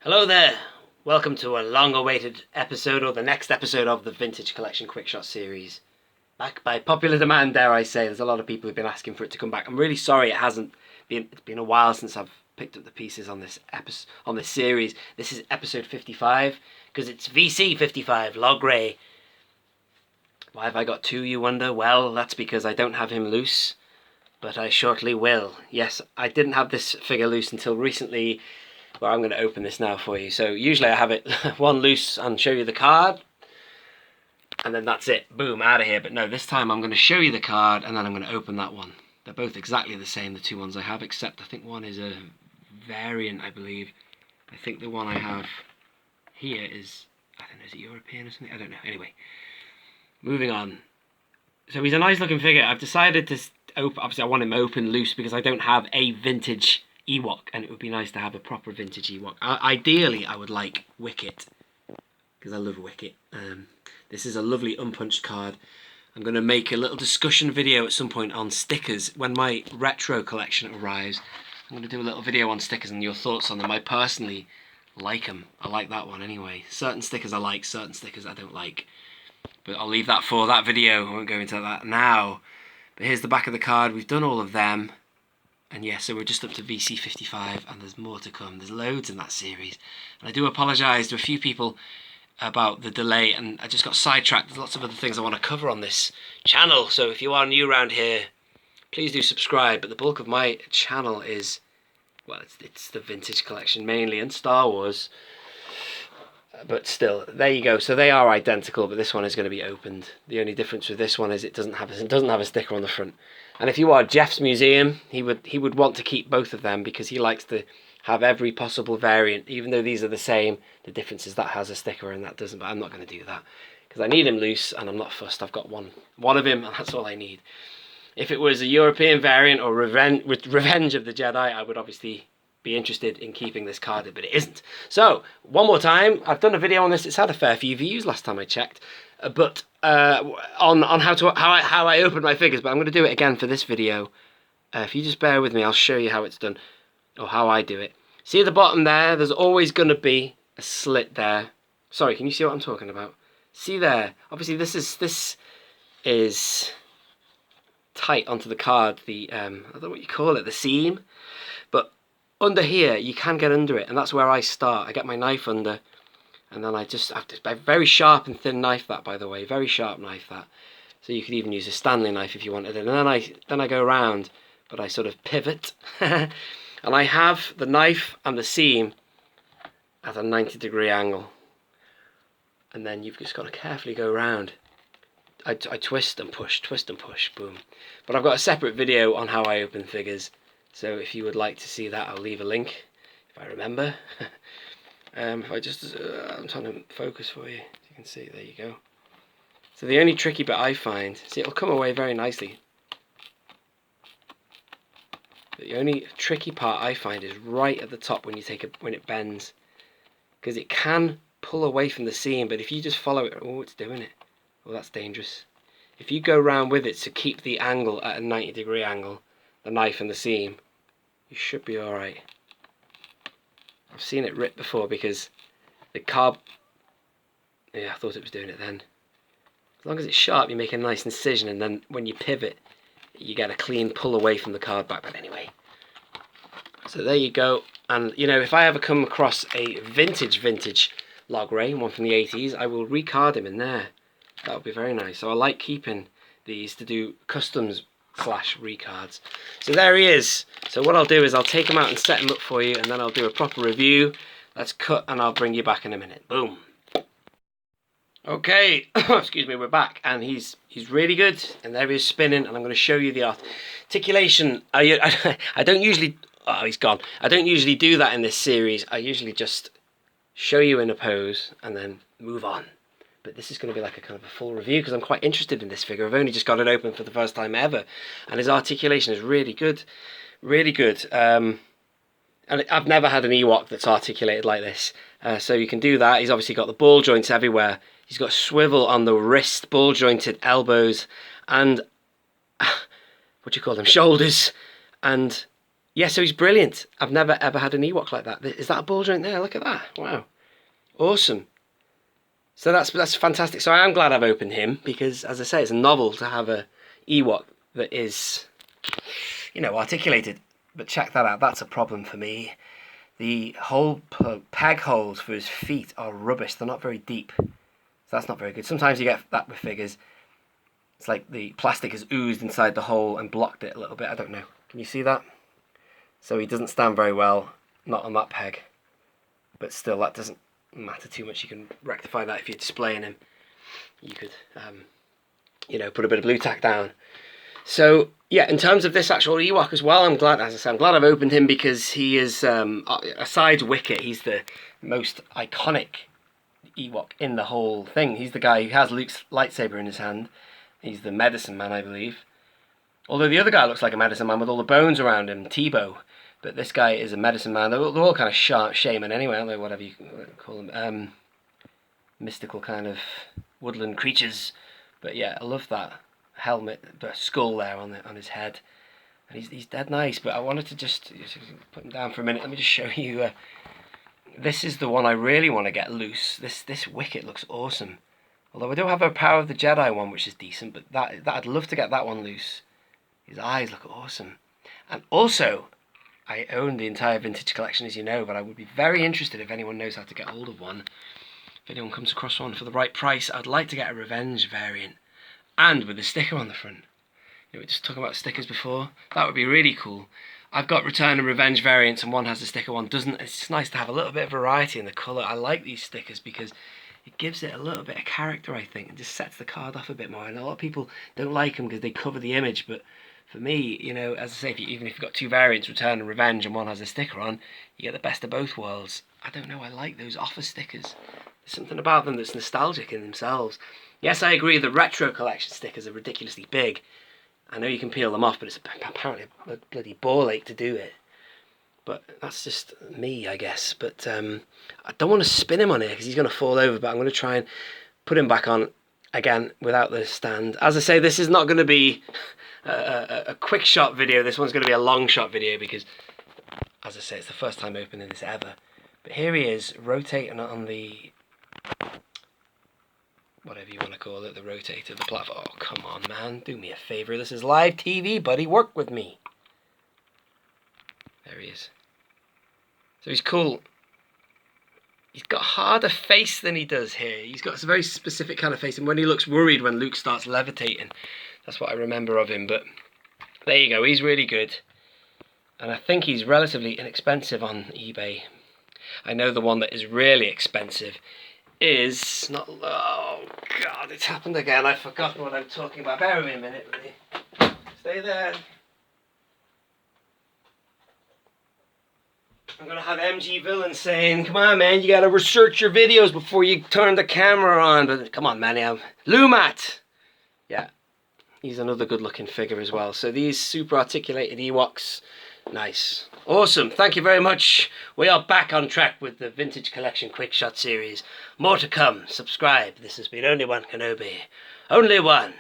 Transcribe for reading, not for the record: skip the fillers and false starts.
Hello there! Welcome to a long-awaited episode, or the next episode of the Vintage Collection Quickshot Series. Back by popular demand, dare I say. There's a lot of people who've been asking for it to come back. I'm really sorry it hasn't been. It's been a while since I've picked up the pieces on this series. This is episode 55 because it's VC55 Logray. Why have I got two, you wonder? Well, that's because I don't have him loose, but I shortly will. Yes, I didn't have this figure loose until recently. Well, I'm going to open this now for you. So usually I have it one loose and show you the card, and then that's it. Boom, out of here. But no, this time I'm going to show you the card and then I'm going to open that one. They're both exactly the same, the two ones I have, except I think one is a variant, I believe. I think the one I have here is, I don't know, is it European or something? I don't know. Anyway, moving on. So he's a nice looking figure. I've decided to open, obviously I want him open loose because I don't have a vintage Ewok, and it would be nice to have a proper vintage Ewok. Ideally, I would like Wicket, because I love Wicket. This is a lovely unpunched card. I'm going to make a little discussion video at some point on stickers. When my retro collection arrives, I'm going to do a little video on stickers and your thoughts on them. I personally like them. I like that one anyway. Certain stickers I like, certain stickers I don't like. But I'll leave that for that video. I won't go into that now. But here's the back of the card. We've done all of them. And yeah, so we're just up to VC55 and there's more to come. There's loads in that series. And I do apologise to a few people about the delay, and I just got sidetracked. There's lots of other things I want to cover on this channel. So if you are new around here, please do subscribe. But the bulk of my channel is, well, it's the vintage collection mainly, and Star Wars. But still, there you go. So they are identical, but this one is going to be opened. The only difference with this one is it doesn't have a sticker on the front. And if you are Jeff's museum, he would want to keep both of them because he likes to have every possible variant, even though these are the same. The difference is that has a sticker and that doesn't. But I'm not going to do that because I need him loose and I'm not fussed. I've got one of him and that's all I need. If it was a European variant or Revenge of the Jedi, I would obviously be interested in keeping this card, but it isn't. So one more time, I've done a video on this. It's had a fair few views last time I checked, but on how I open my figures. But I'm going to do it again for this video. If you just bear with me, I'll show you how it's done, or how I do it. See at the bottom there, there's always going to be a slit there. Sorry, can you see what I'm talking about? See there? Obviously this is tight onto the card. The I don't know what you call it, the seam, but under here you can get under it, and that's where I start. I get my knife under, and then I just have to, very sharp and thin knife that, by the way, very sharp knife that. So you could even use a Stanley knife if you wanted it. And then I go around, but I sort of pivot, and I have the knife and the seam at a 90-degree angle, and then you've just got to carefully go around. I twist and push, boom. But I've got a separate video on how I open figures. So if you would like to see that, I'll leave a link, if I remember. If I just, I'm trying to focus for you, as you can see, there you go. So the only tricky bit I find, see, it'll come away very nicely. But the only tricky part I find is right at the top when it bends, because it can pull away from the seam. But if you just follow it, oh, it's doing it. Well, that's dangerous. If you go round with it to keep the angle at a 90-degree angle, the knife and the seam, you should be alright. I've seen it rip before because the carb, yeah, I thought it was doing it then. As long as it's sharp, you make a nice incision, and then when you pivot, you get a clean pull away from the card back. But anyway, so there you go. And you know, if I ever come across a vintage Logray, one from the 80s, I will recard him in there. That would be very nice. So I like keeping these to do customs / recards. So there he is. So what I'll do is I'll take him out and set him up for you, and then I'll do a proper review. Let's cut and I'll bring you back in a minute. Boom. Okay, excuse me, we're back, and he's really good, and there he is spinning, and I'm going to show you the articulation. I don't usually, oh, he's gone. I don't usually do that in this series. I usually just show you in a pose and then move on. But this is going to be like a kind of a full review because I'm quite interested in this figure. I've only just got it open for the first time ever, and his articulation is really good, really good. And I've never had an Ewok that's articulated like this. So you can do that. He's obviously got the ball joints everywhere. He's got swivel on the wrist, ball jointed elbows, and what do you call them? Shoulders, and yeah, so he's brilliant. I've never ever had an Ewok like that. Is that a ball joint there? Look at that. Wow. Awesome. So that's fantastic. So I am glad I've opened him because, as I say, it's a novel to have a Ewok that is, you know, articulated. But check that out. That's a problem for me. The whole peg holes for his feet are rubbish. They're not very deep. So that's not very good. Sometimes you get that with figures. It's like the plastic has oozed inside the hole and blocked it a little bit. I don't know. Can you see that? So he doesn't stand very well. Not on that peg. But still, that doesn't matter too much. You can rectify that if you're displaying him. You could, you know, put a bit of blue tack down. So yeah, in terms of this actual Ewok as well, I'm glad, as I said, I'm glad I've opened him because he is, aside Wicket, he's the most iconic Ewok in the whole thing. He's the guy who has Luke's lightsaber in his hand. He's the medicine man, I believe. Although the other guy looks like a medicine man with all the bones around him, Tebow. But this guy is a medicine man. They're all kind of shaman anyway, aren't they? Whatever you call them. Mystical kind of woodland creatures. But yeah, I love that helmet, the skull there on his head. And he's dead nice, but I wanted to just put him down for a minute. Let me just show you. This is the one I really want to get loose. This Wicket looks awesome. Although I don't have a Power of the Jedi one, which is decent, but that I'd love to get that one loose. His eyes look awesome. And also, I own the entire vintage collection, as you know, but I would be very interested if anyone knows how to get hold of one. If anyone comes across one for the right price, I'd like to get a Revenge variant. And with a sticker on the front. You know, we were just talking about stickers before. That would be really cool. I've got Return and Revenge variants, and one has a sticker, one doesn't. It's just nice to have a little bit of variety in the colour. I like these stickers because it gives it a little bit of character, I think, and just sets the card off a bit more. And a lot of people don't like them because they cover the image, but for me, you know, as I say, even if you've got two variants, Return and Revenge, and one has a sticker on, you get the best of both worlds. I don't know, I like those offer stickers. There's something about them that's nostalgic in themselves. Yes, I agree, the retro collection stickers are ridiculously big. I know you can peel them off, but it's apparently a bloody ball ache to do it. But that's just me, I guess. But I don't want to spin him on here because he's going to fall over, but I'm going to try and put him back on again without the stand. As I say, this is not going to be a quick shot video. This one's going to be a long shot video because, as I say, it's the first time opening this ever. But here he is, rotating on the, whatever you want to call it, the rotator, the platform. Oh, come on, man. Do me a favour. This is live TV, buddy. Work with me. There he is. So he's cool. He's got a harder face than he does here. He's got a very specific kind of face. And when he looks worried when Luke starts levitating, that's what I remember of him. But there you go. He's really good. And I think he's relatively inexpensive on eBay. I know the one that is really expensive is not. Oh God, it's happened again. I've forgotten what I'm talking about. Bear with me a minute, really. Stay there. I'm going to have MG Villain saying, come on, man, you got to research your videos before you turn the camera on. But come on, man, Lumat! Yeah, he's another good-looking figure as well. So these super articulated Ewoks, nice. Awesome, thank you very much. We are back on track with the Vintage Collection QuickShot Series. More to come. Subscribe. This has been Only One Kenobi. Only one.